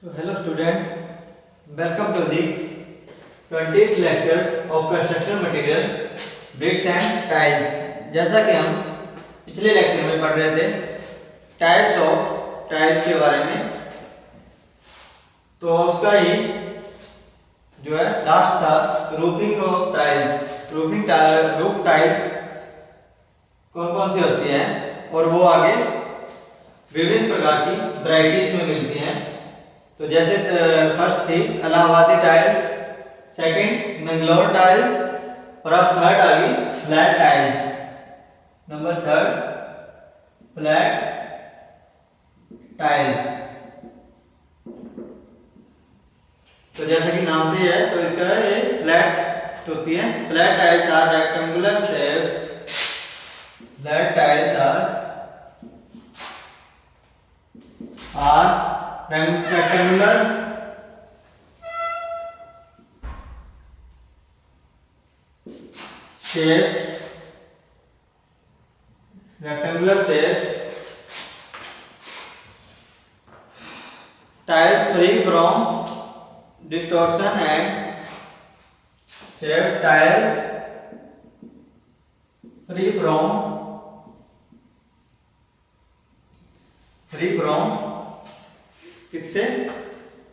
So hello students, welcome to the 20th lecture of construction material bricks and tiles। जैसा कि हम पिछले lecture में पढ़ रहे थे टाइप्स ऑफ टाइल्स के बारे में, तो उसका ही जो है लास्ट था roofing of tiles. Roof tiles कौन कौन सी होती हैं और वो आगे विभिन्न प्रकार की वैरायटीज में मिलती हैं। तो जैसे फर्स्ट थी इलाहाबादी टाइल, सेकंड मैंगलोर टाइल्स और अब थर्ड आ गई flat tiles. Number third flat tiles. तो जैसा कि नाम से ही है तो इसका ये फ्लैट होती है। Flat tiles are rectangular shape. Flat tiles are rectangular shape, tiles free from distortion and shape, tiles free from किससे?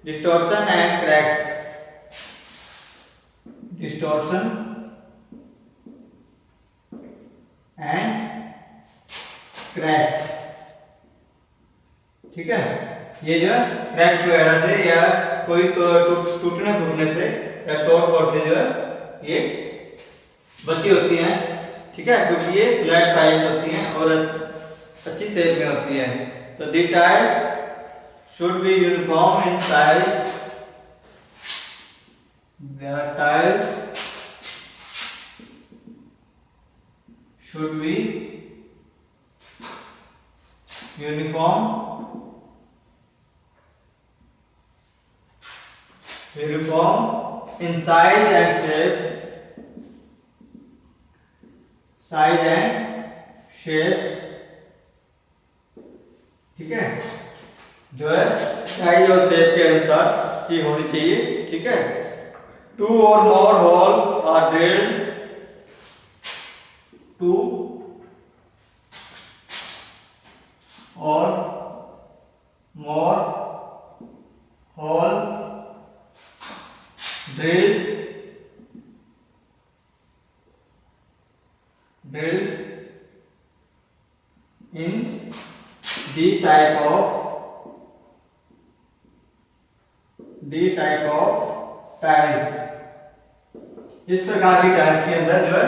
Distortion and cracks. Distortion and cracks, ठीक है। ये जो है क्रैक्स वगैरह से या कोई तो टूटने फूटने से या तोड़ फोड़ से जो है ये बची होती हैं, ठीक है, क्योंकि ये फ्लैट टाइल्स होती हैं और अच्छी शेप में होती है। तो दी tiles should be uniform in size. The tiles should be uniform in size and shape, ठीक है। जो है साइज और शेप के अनुसार ही होनी चाहिए, ठीक है। 2 or more hole are drilled. 2 or more hole drilled in this type of tiles. इस प्रकार की टाइल्स के अंदर जो है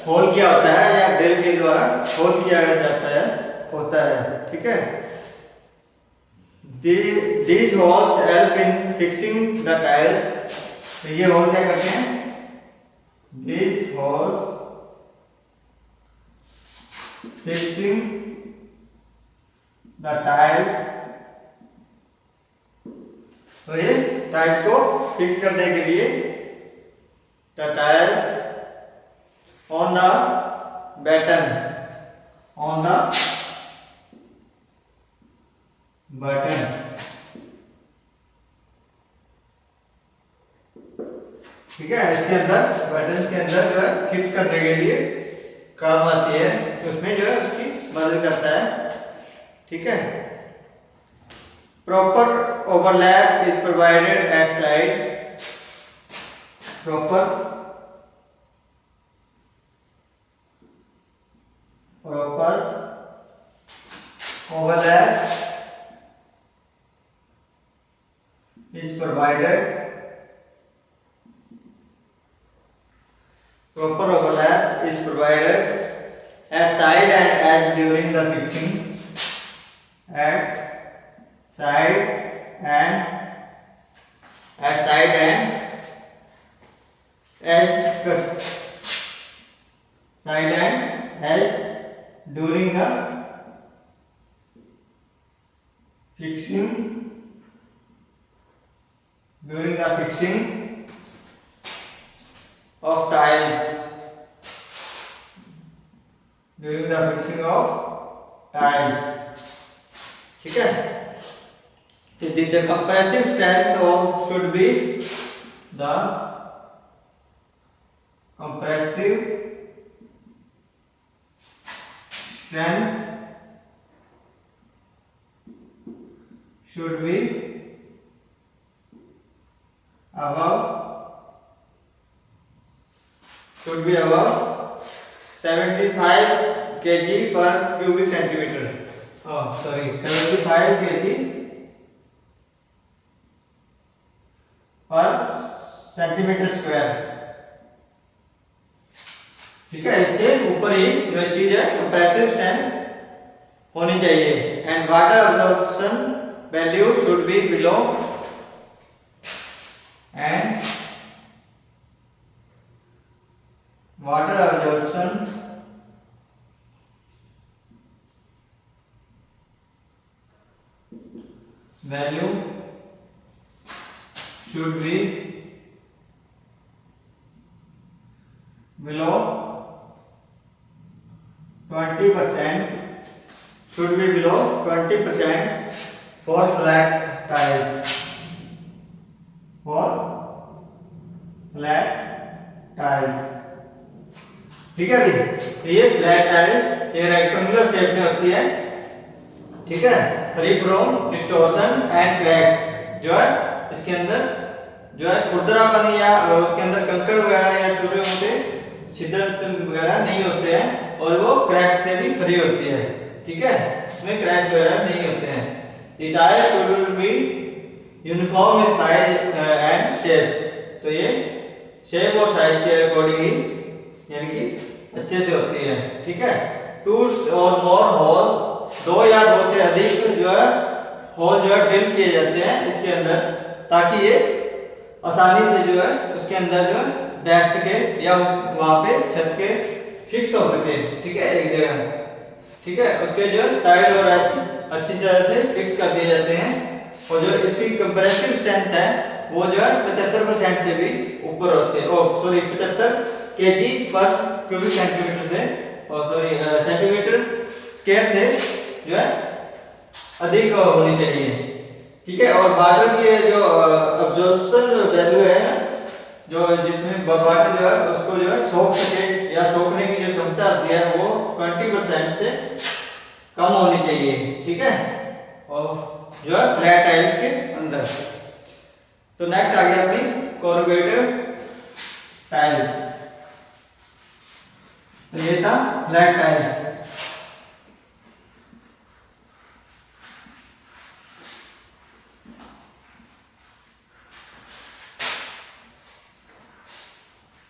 होल किया होता है या ड्रिल के द्वारा होल किया होता है, ठीक है। These holes help in fixing the tiles। तो ये होल क्या करते हैं? These holes fixing the tiles। तो ये टाइल्स को फिक्स करने के लिए the tiles on the button, ठीक है। इसके अंदर बटन्स के अंदर जो है फिक्स करने के लिए काम आती है, तो उसमें जो है उसकी मदद करता है, ठीक है। Proper overlap is provided at side। Proper overlap is provided at side and as during the fixing। At side and as during the fixing of tiles, during the fixing of tiles, ठीक है। The compressive strength of should be the compressive strength should be above 75 kg per cubic centimeter. Oh, sorry, 75 kg पर centimetre square. ठीक है, इसके ऊपर ही जो चीज है कंप्रेसिव स्ट्रेंथ होनी चाहिए। And water absorption value should be below and water absorption value should be below 20%, should be below 20% for flat tiles, for flat tiles। ठीक है भाई, तो ये फ्लैट टाइल्स ये रेक्टेंगुलर शेप में होती है। ठीक है, free from distortion and cracks, जो है इसके अंदर जो है खुरदरापन या उसके अंदर कंकड़ वगैरह या छोटे मोटे छिद्र वगैरह नहीं होते हैं, और वो क्रैक्स से भी फ्री होती है। ठीक है, इसमें क्रैक्स वगैरह नहीं होते हैं। The tiles should be uniform in size and shape, तो ये शेप और साइज के अकॉर्डिंग ही यानी कि अच्छे से होती है। ठीक है, टू और मोर होल्स, दो या दो से अधिक जो है होल जो है ड्रिल किए जाते हैं इसके अंदर, ताकि ये आसानी से जो है उसके अंदर जो है बैठ सके या उस वहां पे छत के फिक्स हो सके। ठीक है, एक जगह। ठीक है, उसके जो साइड और अच्छी तरह से फिक्स कर दिए जाते हैं, और जो इसकी कंप्रेसिव स्ट्रेंथ है वो जो है 75% से भी ऊपर होते हैं। ओ सॉरी, 75 केजी पर क्यूबिक सेंटीमीटर से, और सॉरी सेंटीमीटर स्क्वायर से जो है अधिक होनी चाहिए। ठीक है, और वाटर की जो अब्जॉर्प्शन वैल्यू है ना, जो जिसमें वाटर जो है उसको जो है सोख सके या सोखने की जो क्षमता होती है वो 20% से कम होनी चाहिए। ठीक है, और जो है फ्लैट टाइल्स के अंदर। तो नेक्स्ट आ गया अपनी कोरुगेटेड टाइल्स। तो ये था फ्लैट टाइल्स।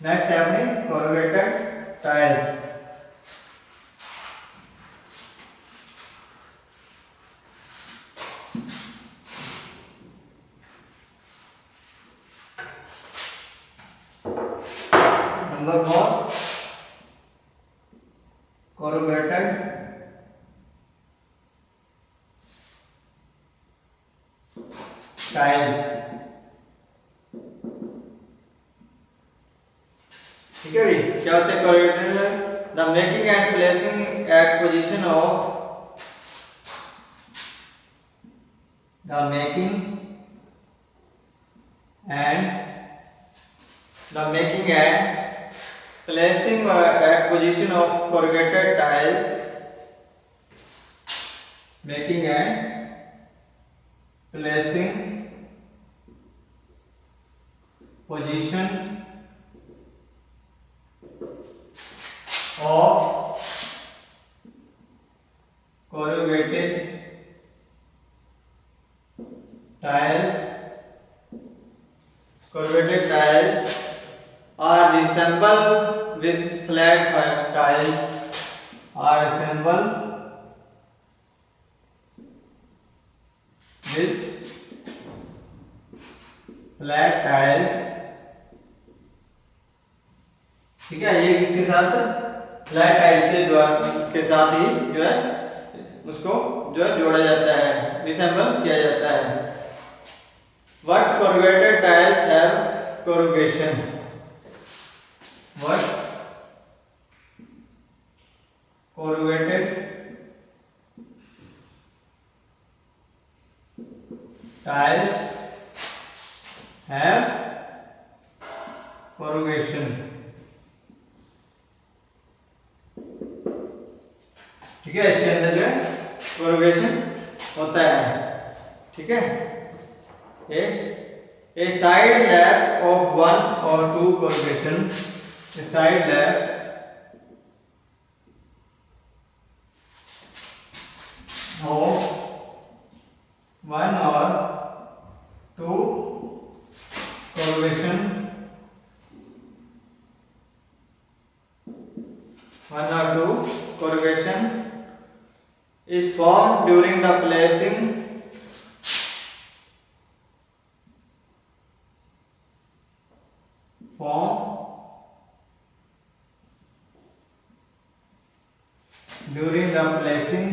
नेक्स्ट है अपनी corrugated tiles. Number 4 corrugated tiles. ठीक है भाई, क्या होते हैं कोरुगेटेड में? The making and placing at position of the making and placing at position of corrugated tiles, making and placing position of corrugated tiles are resemble with flat tiles, are resemble with flat tiles। ठीक है, ये किसके साथ? Flat tiles के द्वारा के साथ ही जो है उसको जो है जोड़ा जाता है, रिसेंबल किया जाता है। What corrugated tiles have corrugation? What corrugated tiles have corrugation, ठीक है, इसके अंदर जो है corrugation होता है, ठीक है। A side lap of one or two corrugation, a side lap of one or two corrugation, one or two corrugation is formed during the placing during the placing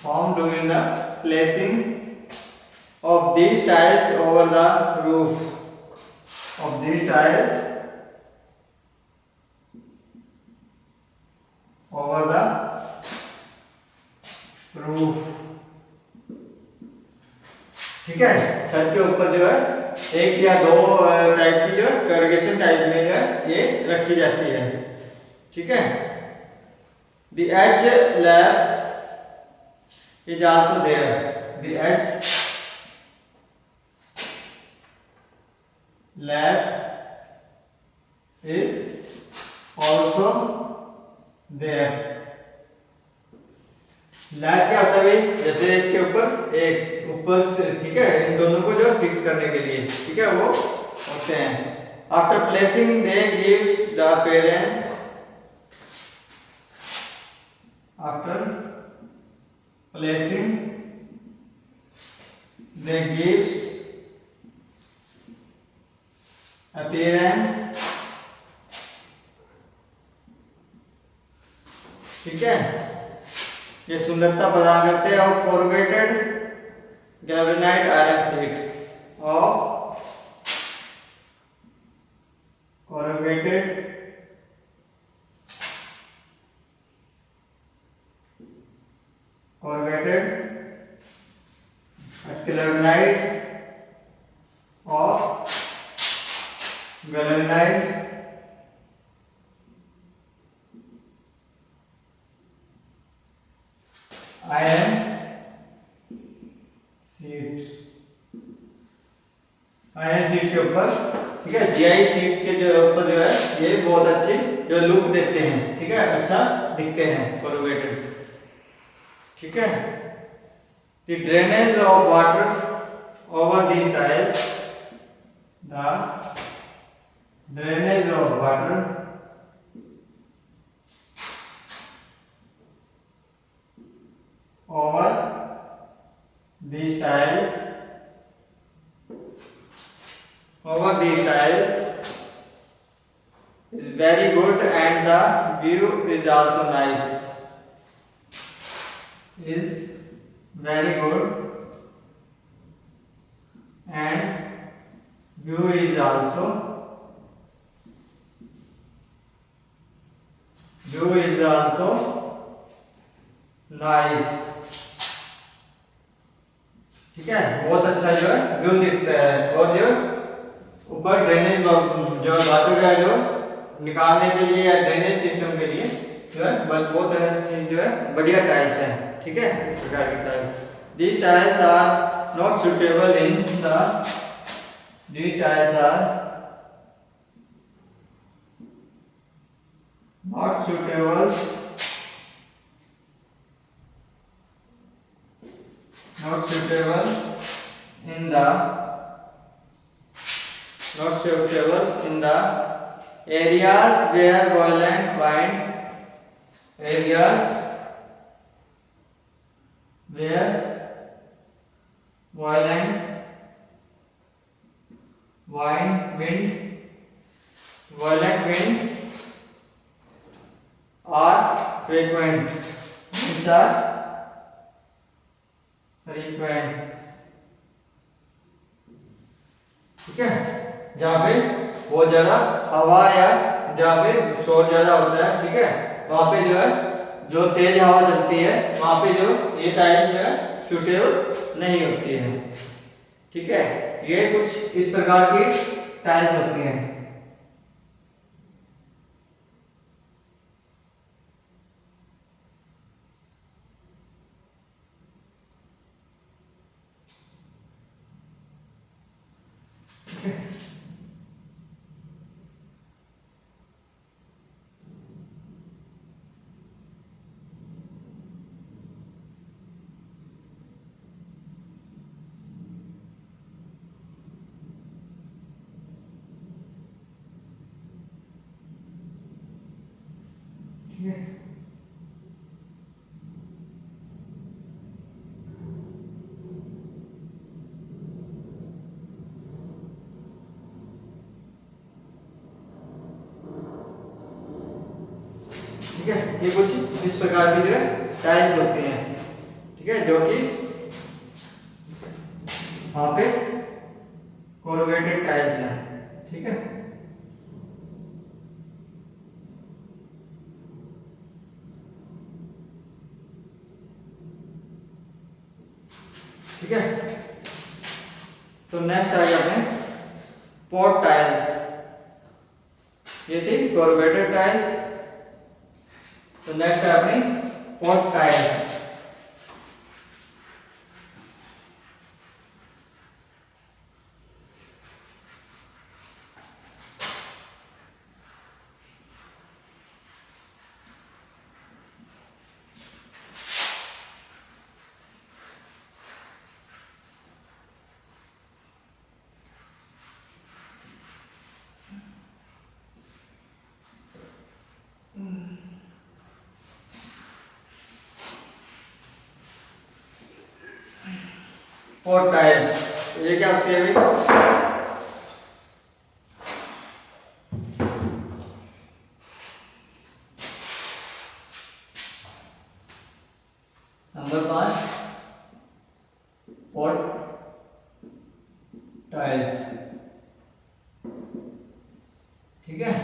formed during the placing of these tiles over the roof, of these tiles over the roof, ठीक है। छत के ऊपर जो है एक या दो टाइप की जो corrugation टाइप में जो है ये रखी जाती है, ठीक है। The edge lap is also there, the edge lap is also there। Lap क्या होता है भाई, जैसे एक के ऊपर एक ऊपर से, ठीक है, इन दोनों को जो फिक्स करने के लिए, ठीक है, वो होते हैं। After placing they gives the appearance, after placing they gives appearance, ठीक है, ये सुंदरता प्रदान करते हैं। और कोरुगेटेड गैल्वेनाइज्ड आयरन शीट, और कोरुगेटेड गैल्वेनाइज्ड और गैल्वेनाइज्ड आयरन शीट के ऊपर, ठीक है, जीआई शीट्स के जो ऊपर जो है ये बहुत अच्छी जो लुक देते हैं, ठीक है, अच्छा दिखते हैं कोरुगेटेड, ठीक है। The drainage of water over these tiles, the drainage of water over these tiles is very good and the view is also nice, is very good and view is also nice, ठीक है, बहुत अच्छा जो है view दिखता है। और जो ऊपर ड्रेनेज जो वाटर का जो निकालने के लिए या ड्रेनेज सिस्टम के लिए जो है बहुत जो है बढ़िया टाइल्स हैं, ठीक है, इस प्रकार की tiles. These tiles are not suitable in the these tiles are not suitable in the areas where violent wind are frequent, winds are frequent, ठीक है, जहाँ पे बहुत ज्यादा हवा या जहाँ पे शोर ज्यादा होता है, ठीक है, वहां पे जो है जो तेज हवा चलती है वहां पे जो ये टाइल्स जो है सूटेबल नहीं होती है। ठीक है, ये कुछ इस प्रकार की टाइल्स होती हैं। ठीक है, ये कुछ इस प्रकार की जो है टाइल्स होती हैं। ठीक है, जो कि वहां पे कोरुगेटेड टाइल्स हैं। ठीक है, ठीक है। तो नेक्स्ट आ जाते हैं पॉट टाइल्स। ये थी कोरुगेटेड टाइल्स। तो नेक्स्ट है अपनी पॉट टाइल्स। पॉट टाइल्स ये क्या होती है भाई? Number 5 pot tiles. ठीक है,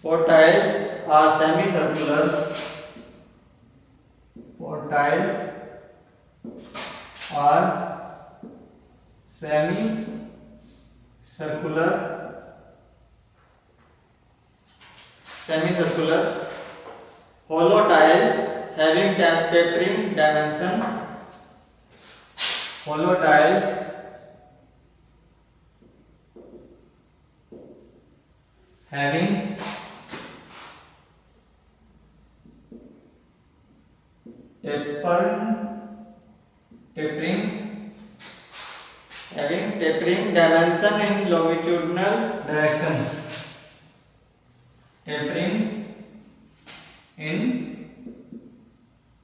pot tiles are semi circular. Pot tiles are semi circular hollow tiles having tapering dimension. Hollow tiles having tapering dimension in longitudinal direction. Tapering in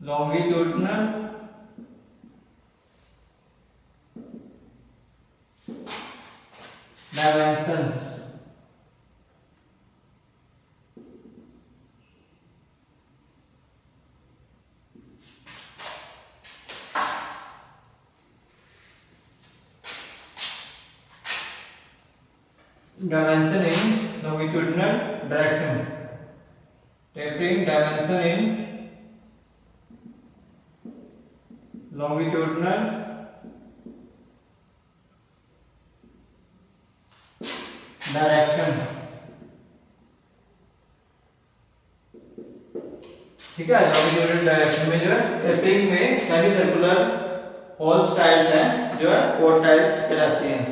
longitudinal dimensions. Dimension in longitudinal direction. Tapering dimension in longitudinal direction. ठीक है, longitudinal direction में जो है tapering में semi circular whole tiles हैं जो है pot tiles कहलाती हैं।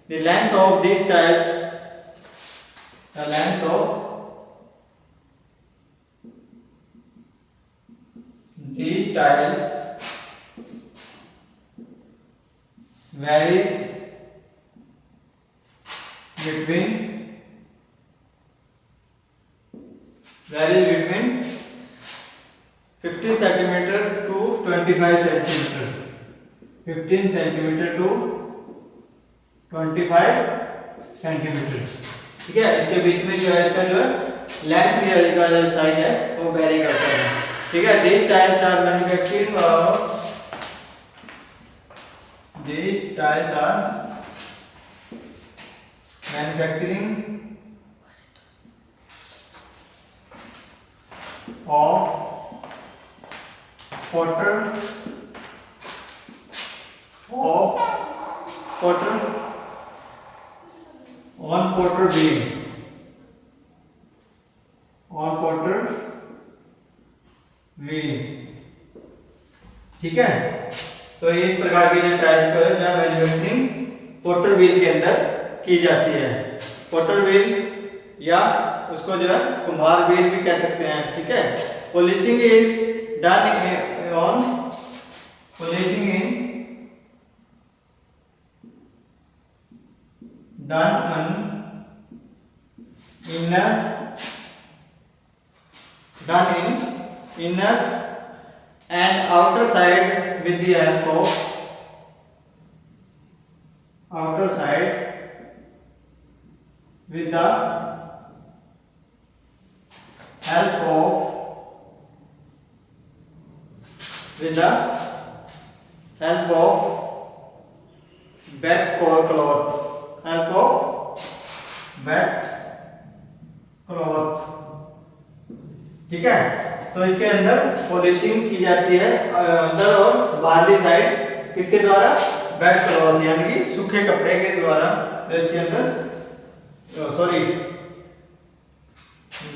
The length of these tiles, the length of these tiles varies between 15 centimeter to 25 centimeter, 15 centimeter to 25 centimetre. ठीक है, इसके बीच में जो है इसका जो है लेंथ का जो साइज है वो वेरी करता है। ठीक है, these tiles are manufacturing of potter on potter wheel, ठीक है। तो इस प्रकार की जो टाइल्स को जो मैन्युफैक्चरिंग पोटर व्हील के अंदर की जाती है। पोटर व्हील या उसको जो है कुम्हार व्हील भी कह सकते हैं, ठीक है। Polishing is done on polishing done on inner and outer side with the help of with the help of wet cloth, ठीक है। तो इसके अंदर पॉलिशिंग की जाती है अंदर और बाहरी साइड किसके द्वारा, वेट क्लॉथ यानी कि सूखे कपड़े के द्वारा। तो इसके अंदर सॉरी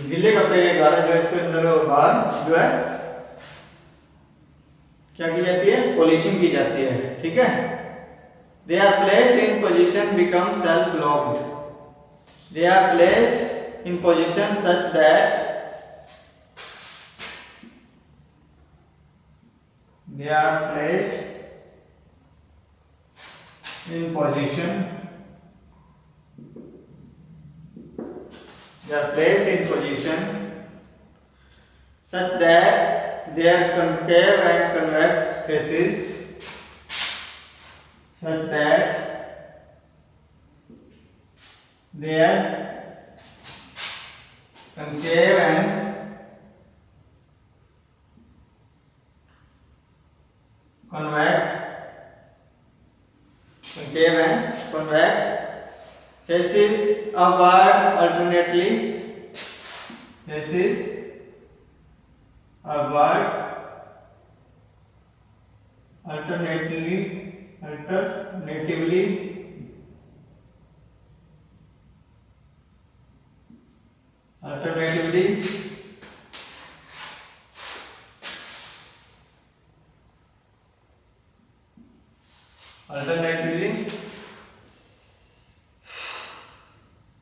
गीले कपड़े के द्वारा जो इसके अंदर और बाहर जो है क्या की जाती है, पॉलिशिंग की जाती है, ठीक है। They are placed in position become self-locked. They are placed in position such that they are placed in position such that their concave and convex faces upward alternately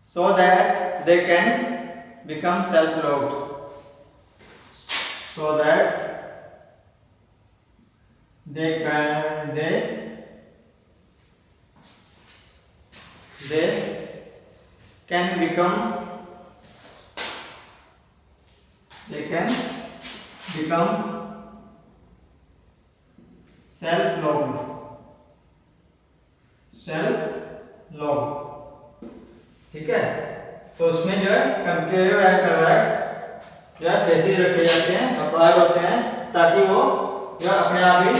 so that they can become self-locked, they can become self-locked, ठीक है। तो उसमें जो है concave and convex जो है faces रखे जाते हैं, अपवार्ड होते हैं, ताकि वो जो अपने आप ही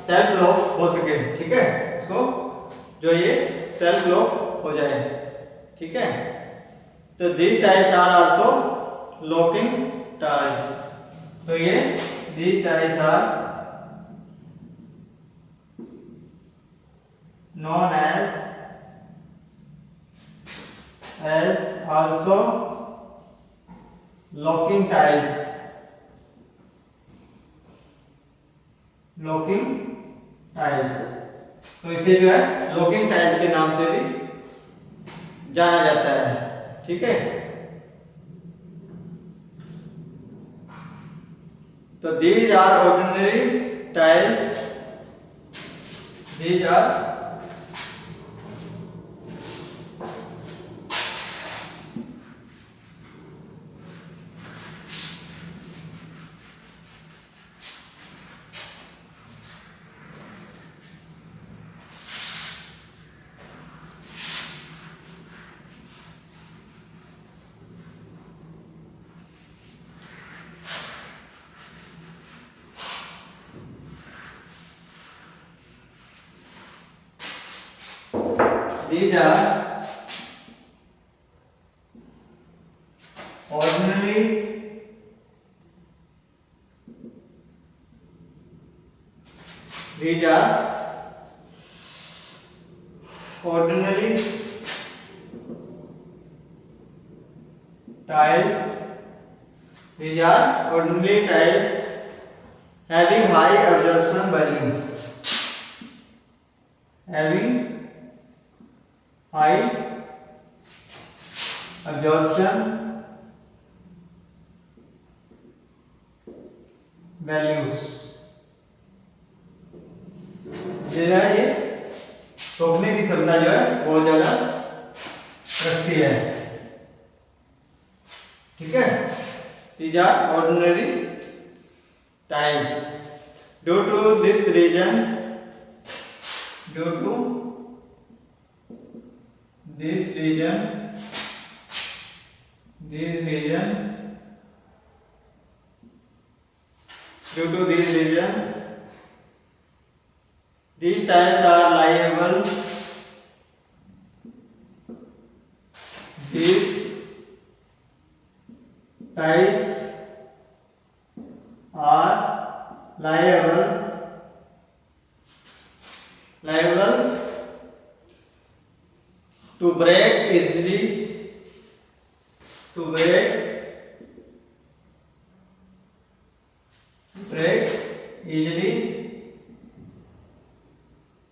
सेल्फ लॉक हो सके, ठीक है। उसको जो ये सेल्फ लॉक हो जाए, ठीक है। तो these tiles are also locking tiles. तो ये these tiles are known as also locking tiles, तो इसे जो है लॉकिंग टाइल्स के नाम से भी जाना जाता है, ठीक है। तो these are ordinary tiles, these are these are ordinary these are ordinary tiles. These are ordinary tiles having high absorption value. Having high absorption values. ये सोखने की क्षमता जो है बहुत ज्यादा रखती है। ठीक है, these are ordinary tiles. Due to this reason, due to these reasons, these tiles are liable. These tiles are liable to break easily,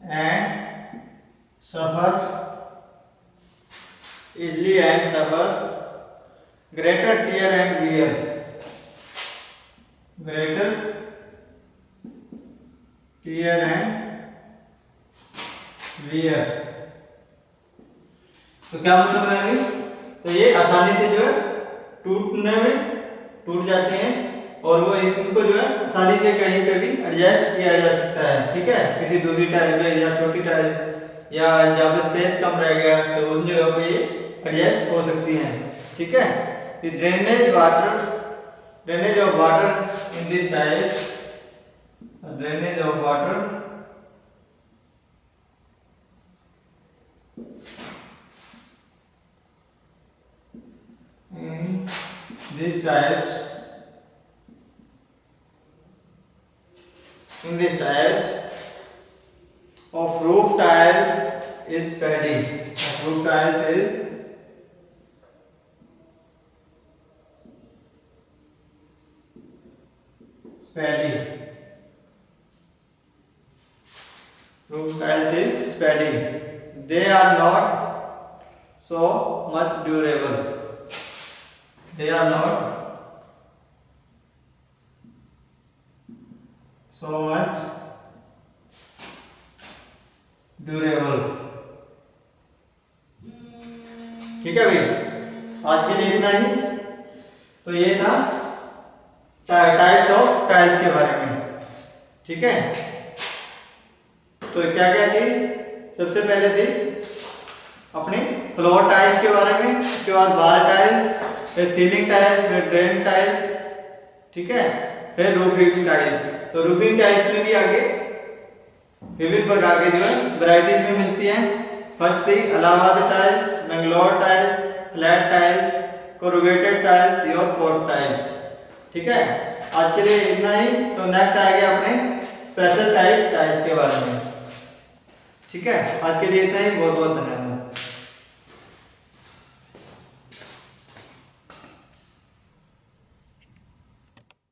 and suffer greater tear and wear. तो क्या मतलब है अभी? तो ये आसानी से जो है टूट जाते हैं और वो इसको जो है आसानी से कहीं पे भी एडजस्ट किया जा सकता है। ठीक है, किसी दूसरी टाइल पे या छोटी टाइल या जहाँ पे स्पेस कम रह गया तो उन जगह पे ये एडजस्ट हो सकती हैं। ठीक है, drainage of water in this tiles, drainage of water in these types of roof tiles is steady. Roof tiles is steady. They are not so much durable. They are not so much durable. ठीक है भाई, आज के लिए इतना ही। तो ये था टाइप्स ऑफ टाइल्स के बारे में। ठीक है, तो क्या क्या थी? सबसे पहले थी अपने फ्लोर टाइल्स के बारे में, उसके बाद वॉल टाइल्स, फिर सीलिंग टाइल्स, फिर ड्रेन टाइल्स। ठीक है, फिर रूफिंग टाइल्स। तो रूफिंग टाइल्स में भी आगे विभिन्न प्रकार के जो है वैरायटीज में मिलती हैं। फर्स्ट थी Allahabad tiles, Bangalore tiles, flat tiles, corrugated tiles, योरपोर्ट टाइल्स। ठीक है, आज के लिए इतना ही। तो नेक्स्ट आएगा अपने स्पेशल टाइप टाइल्स के बारे में। ठीक है, आज के लिए इतना ही। बहुत बहुत धन्यवाद।